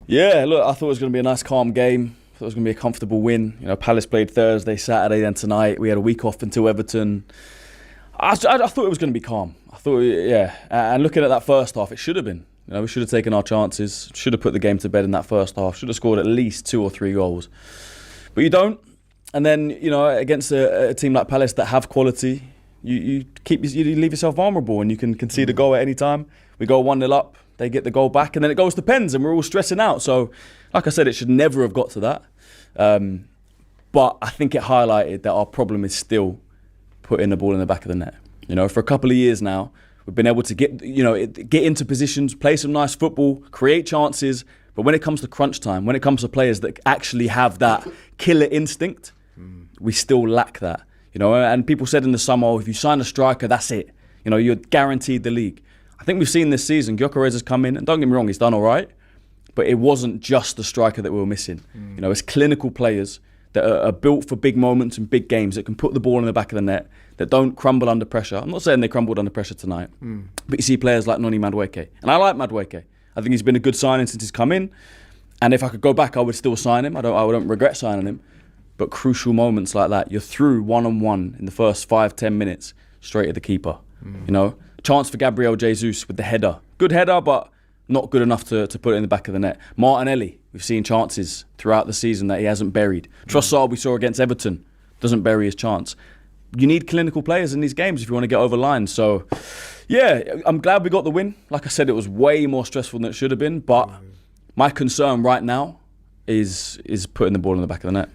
Yeah, look, I thought it was going to be a nice, calm game. I thought it was going to be a comfortable win. You know, Palace played Thursday, Saturday, then tonight. We had a week off until Everton. I thought it was going to be calm. I thought, yeah. And looking at that first half, it should have been. You know, we should have taken our chances. Should have put the game to bed in that first half. Should have scored at least 2 or 3 goals. But you don't. And then, you know, against a team like Palace that have quality, you leave yourself vulnerable and you can concede a goal at any time. We go 1-0 up. They get the goal back, and then it goes to pens, and we're all stressing out. So, like I said, it should never have got to that. But I think it highlighted that our problem is still putting the ball in the back of the net. You know, for a couple of years now, we've been able to get into positions, play some nice football, create chances. But when it comes to crunch time, when it comes to players that actually have that killer instinct, we still lack that. You know, and people said in the summer, oh, if you sign a striker, that's it. You know, you're guaranteed the league. I think we've seen this season, Gyökeres has come in, and don't get me wrong, he's done all right, but it wasn't just the striker that we were missing. You know, it's clinical players that are built for big moments and big games, that can put the ball in the back of the net, that don't crumble under pressure. I'm not saying they crumbled under pressure tonight, but you see players like Noni Madueke, and I like Madueke. I think he's been a good signing since he's come in, and if I could go back, I would still sign him. I don't regret signing him, but crucial moments like that, you're through 1-on-1 in the first 5-10 minutes, straight at the keeper. You know, chance for Gabriel Jesus with the header. Good header, but not good enough to put it in the back of the net. Martinelli, we've seen chances throughout the season that he hasn't buried. Trossard, we saw against Everton, doesn't bury his chance. You need clinical players in these games if you want to get over lines. So, yeah, I'm glad we got the win. Like I said, it was way more stressful than it should have been. But my concern right now is putting the ball in the back of the net.